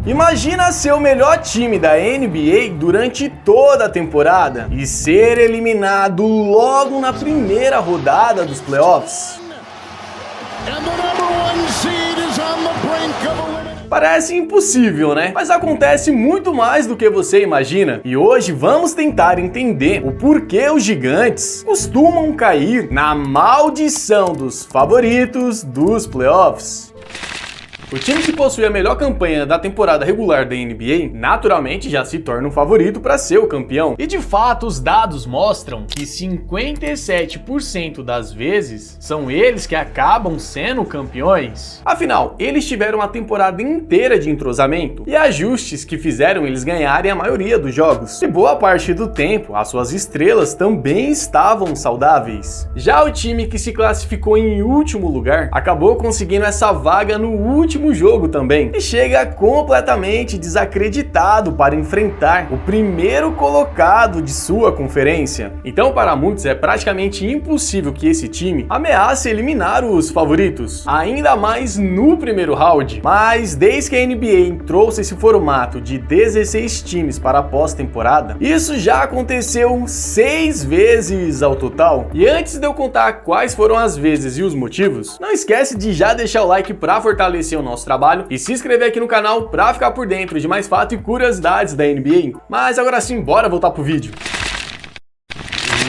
Imagina ser o melhor time da NBA durante toda a temporada e ser eliminado logo na primeira rodada dos playoffs. Parece impossível, né? Mas acontece muito mais do que você imagina. E hoje vamos tentar entender o porquê os gigantes costumam cair na maldição dos favoritos dos playoffs. O time que possui a melhor campanha da temporada regular da NBA, naturalmente já se torna um favorito para ser o campeão. E de fato, os dados mostram que 57% das vezes são eles que acabam sendo campeões. Afinal, eles tiveram uma temporada inteira de entrosamento e ajustes que fizeram eles ganharem a maioria dos jogos. E boa parte do tempo, as suas estrelas também estavam saudáveis. Já o time que se classificou em último lugar acabou conseguindo essa vaga no último jogo também e chega completamente desacreditado para enfrentar o primeiro colocado de sua conferência. Então, para muitos é praticamente impossível que esse time ameace eliminar os favoritos, ainda mais no primeiro round. Mas desde que a NBA trouxe esse formato de 16 times para a pós-temporada, isso já aconteceu 6 vezes ao total. E antes de eu contar quais foram as vezes e os motivos, não esquece de já deixar o like para fortalecer o nosso trabalho e se inscrever aqui no canal para ficar por dentro de mais fatos e curiosidades da NBA. Mas agora sim, bora voltar pro vídeo.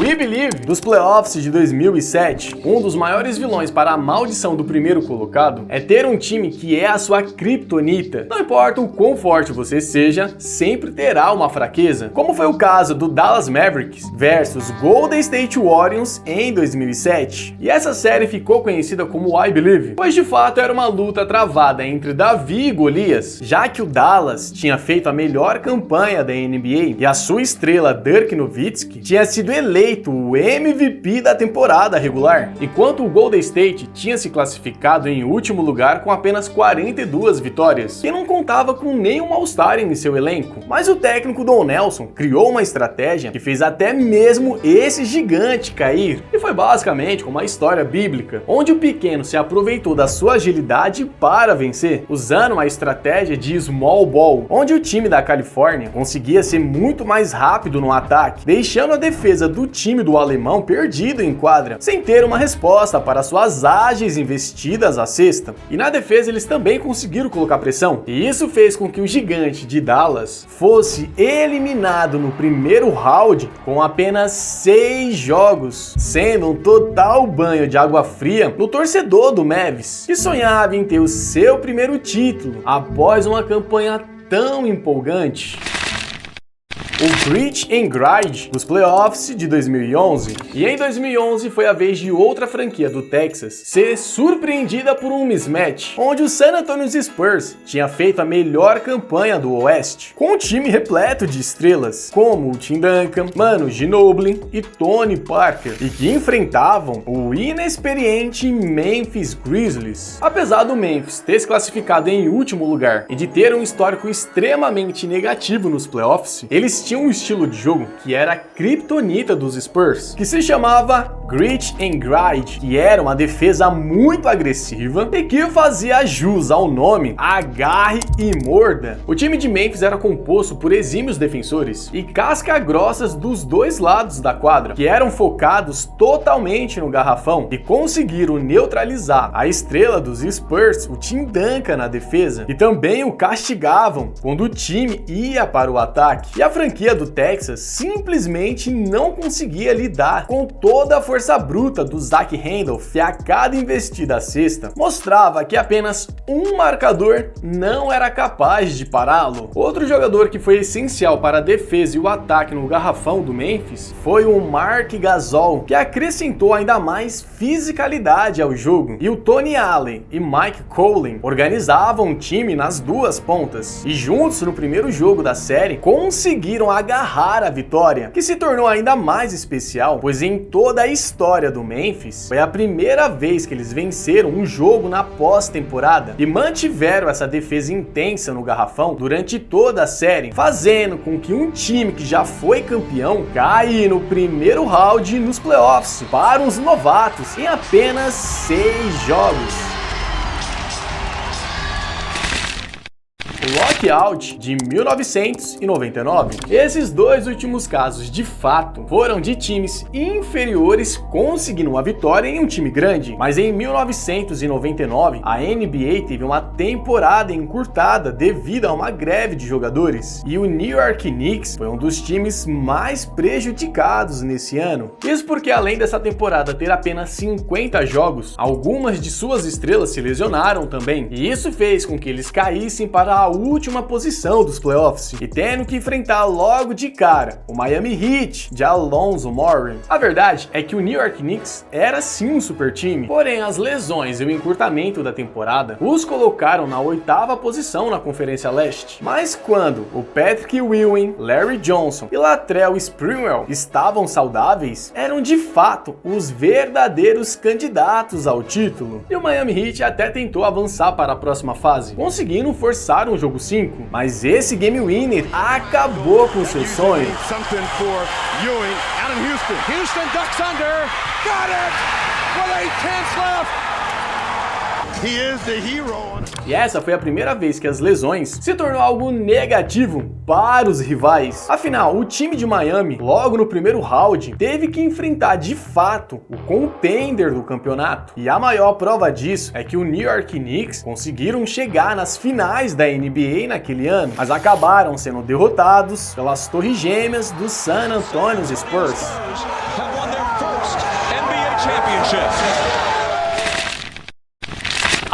We Believe dos playoffs de 2007, um dos maiores vilões para a maldição do primeiro colocado é ter um time que é a sua criptonita. Não importa o quão forte você seja, sempre terá uma fraqueza, como foi o caso do Dallas Mavericks versus Golden State Warriors em 2007. E essa série ficou conhecida como I Believe, pois de fato era uma luta travada entre Davi e Golias, já que o Dallas tinha feito a melhor campanha da NBA e a sua estrela Dirk Nowitzki tinha sido eleito o MVP da temporada regular, enquanto o Golden State tinha se classificado em último lugar com apenas 42 vitórias, e não contava com nenhum All-Star em seu elenco. Mas o técnico Don Nelson criou uma estratégia que fez até mesmo esse gigante cair, e foi basicamente como uma história bíblica, onde o pequeno se aproveitou da sua agilidade para vencer, usando uma estratégia de small ball, onde o time da Califórnia conseguia ser muito mais rápido no ataque, deixando a defesa do time do alemão perdido em quadra, sem ter uma resposta para suas ágeis investidas à cesta. E na defesa eles também conseguiram colocar pressão, e isso fez com que o gigante de Dallas fosse eliminado no primeiro round com apenas 6 jogos, sendo um total banho de água fria no torcedor do Mavs, que sonhava em ter o seu primeiro título após uma campanha tão empolgante. O Grit and Grind dos playoffs de 2011. E em 2011 foi a vez de outra franquia do Texas ser surpreendida por um mismatch, onde o San Antonio Spurs tinha feito a melhor campanha do Oeste, com um time repleto de estrelas, como o Tim Duncan, Manu Ginobili e Tony Parker, e que enfrentavam o inexperiente Memphis Grizzlies. Apesar do Memphis ter se classificado em último lugar e de ter um histórico extremamente negativo nos playoffs, eles tinha um estilo de jogo que era a criptonita dos Spurs, que se chamava Grit and Grind, que era uma defesa muito agressiva e que fazia jus ao nome agarre e morda. O time de Memphis era composto por exímios defensores e casca-grossas dos dois lados da quadra, que eram focados totalmente no garrafão e conseguiram neutralizar a estrela dos Spurs, o Tim Duncan, na defesa, e também o castigavam quando o time ia para o ataque. E a franquia do Texas simplesmente não conseguia lidar com toda a força bruta do Zach Randolph, e a cada investida à cesta mostrava que apenas um marcador não era capaz de pará-lo. Outro jogador que foi essencial para a defesa e o ataque no garrafão do Memphis foi o Marc Gasol, que acrescentou ainda mais fisicalidade ao jogo, e o Tony Allen e Mike Conley organizavam o time nas duas pontas, e juntos no primeiro jogo da série conseguiram agarrar a vitória, que se tornou ainda mais especial, pois em toda a história do Memphis foi a primeira vez que eles venceram um jogo na pós-temporada e mantiveram essa defesa intensa no garrafão durante toda a série, fazendo com que um time que já foi campeão caia no primeiro round nos playoffs para os novatos em apenas 6 jogos. lockout de 1999. Esses dois últimos casos, de fato, foram de times inferiores conseguindo uma vitória em um time grande, mas em 1999 a NBA teve uma temporada encurtada devido a uma greve de jogadores, e o New York Knicks foi um dos times mais prejudicados nesse ano. Isso porque, além dessa temporada ter apenas 50 jogos, algumas de suas estrelas se lesionaram também, e isso fez com que eles caíssem para a última posição dos playoffs, e tendo que enfrentar logo de cara o Miami Heat de Alonzo Mourning. A verdade é que o New York Knicks era sim um super time, porém as lesões e o encurtamento da temporada os colocaram na 8ª posição na Conferência Leste. Mas quando o Patrick Ewing, Larry Johnson e Latrell Sprewell estavam saudáveis, eram de fato os verdadeiros candidatos ao título. E o Miami Heat até tentou avançar para a próxima fase, conseguindo forçar um jogo 5, mas esse game winner acabou com seu sonho. Houston ducks under, got it, with 8/10 left. He is the hero. E essa foi a primeira vez que as lesões se tornou algo negativo para os rivais. Afinal, o time de Miami, logo no primeiro round, teve que enfrentar de fato o contender do campeonato. E a maior prova disso é que o New York Knicks conseguiram chegar nas finais da NBA naquele ano, mas acabaram sendo derrotados pelas Torres Gêmeas do San Antonio Spurs.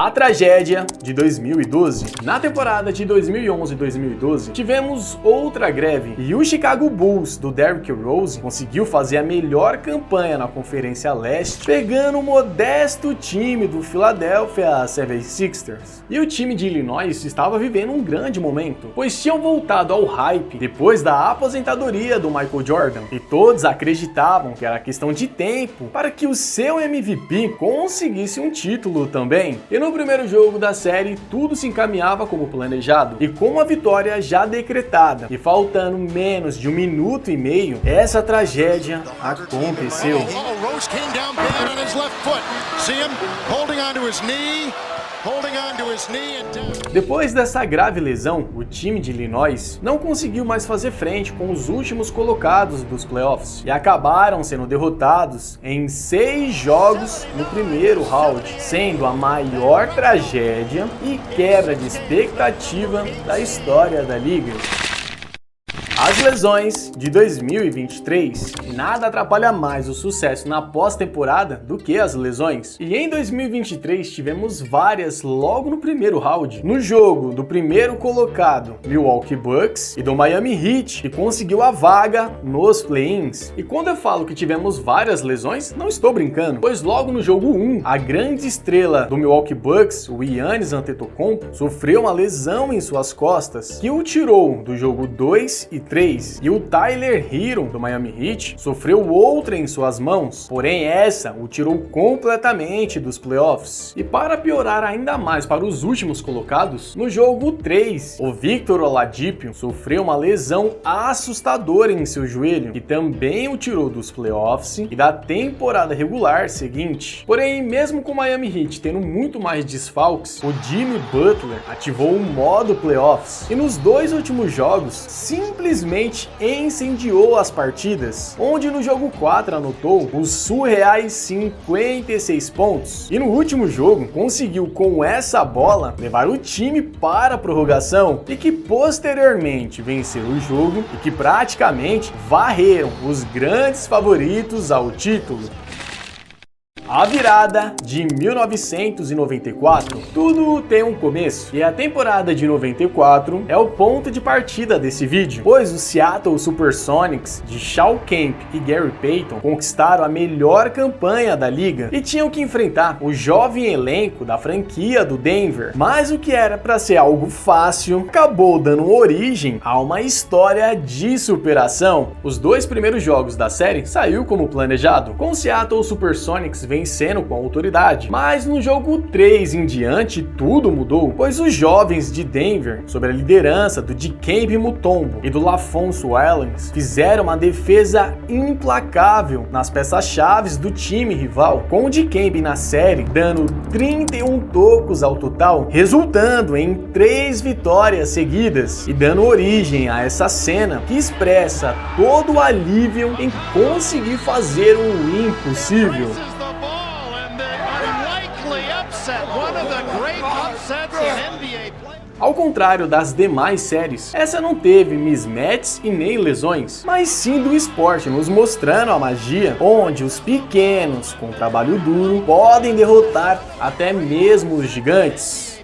A tragédia de 2012. Na temporada de 2011 e 2012, tivemos outra greve e o Chicago Bulls do Derrick Rose conseguiu fazer a melhor campanha na Conferência Leste, pegando o modesto time do Philadelphia 76ers. E o time de Illinois estava vivendo um grande momento, pois tinham voltado ao hype depois da aposentadoria do Michael Jordan, e todos acreditavam que era questão de tempo para que o seu MVP conseguisse um título também. E no primeiro jogo da série, tudo se encaminhava como planejado, e com a vitória já decretada e faltando menos de 1 minuto e meio, essa tragédia aconteceu. Depois dessa grave lesão, o time de Illinois não conseguiu mais fazer frente com os últimos colocados dos playoffs e acabaram sendo derrotados em 6 jogos no primeiro round, sendo a maior tragédia e quebra de expectativa da história da liga. As lesões de 2023. Nada atrapalha mais o sucesso na pós-temporada do que as lesões. E em 2023 tivemos várias logo no primeiro round. No jogo do primeiro colocado, Milwaukee Bucks, e do Miami Heat, que conseguiu a vaga nos play-ins. E quando eu falo que tivemos várias lesões, não estou brincando, pois logo no jogo 1, a grande estrela do Milwaukee Bucks, o Giannis Antetokounmpo, sofreu uma lesão em suas costas, que o tirou do jogo 2 e 3, e o Tyler Hero do Miami Heat sofreu outra em suas mãos, porém essa o tirou completamente dos playoffs. E para piorar ainda mais para os últimos colocados, no jogo 3, o Victor Oladipo sofreu uma lesão assustadora em seu joelho, que também o tirou dos playoffs e da temporada regular seguinte. Porém, mesmo com o Miami Heat tendo muito mais desfalques, o Jimmy Butler ativou o modo playoffs e nos 2 últimos jogos simplesmente incendiou as partidas, onde no jogo 4 anotou os surreais 56 pontos, e no último jogo conseguiu com essa bola levar o time para a prorrogação, e que posteriormente venceu o jogo e que praticamente varreram os grandes favoritos ao título. A virada de 1994. Tudo tem um começo, e a temporada de 94 é o ponto de partida desse vídeo, pois os Seattle Supersonics de Shawn Kemp e Gary Payton conquistaram a melhor campanha da liga e tinham que enfrentar o jovem elenco da franquia do Denver, mas o que era para ser algo fácil acabou dando origem a uma história de superação. Os 2 primeiros jogos da série saiu como planejado, com o Seattle Supersonics vencendo vencendo com autoridade. Mas no jogo 3 em diante, tudo mudou, pois os jovens de Denver, sob a liderança do Dikembe Mutombo e do LaFonso Wellens, fizeram uma defesa implacável nas peças-chave do time rival, com o Dikembe na série dando 31 tocos ao total, resultando em 3 vitórias seguidas e dando origem a essa cena que expressa todo o alívio em conseguir fazer o impossível. Ao contrário das demais séries, essa não teve mismatches e nem lesões, mas sim do esporte nos mostrando a magia onde os pequenos, com trabalho duro, podem derrotar até mesmo os gigantes.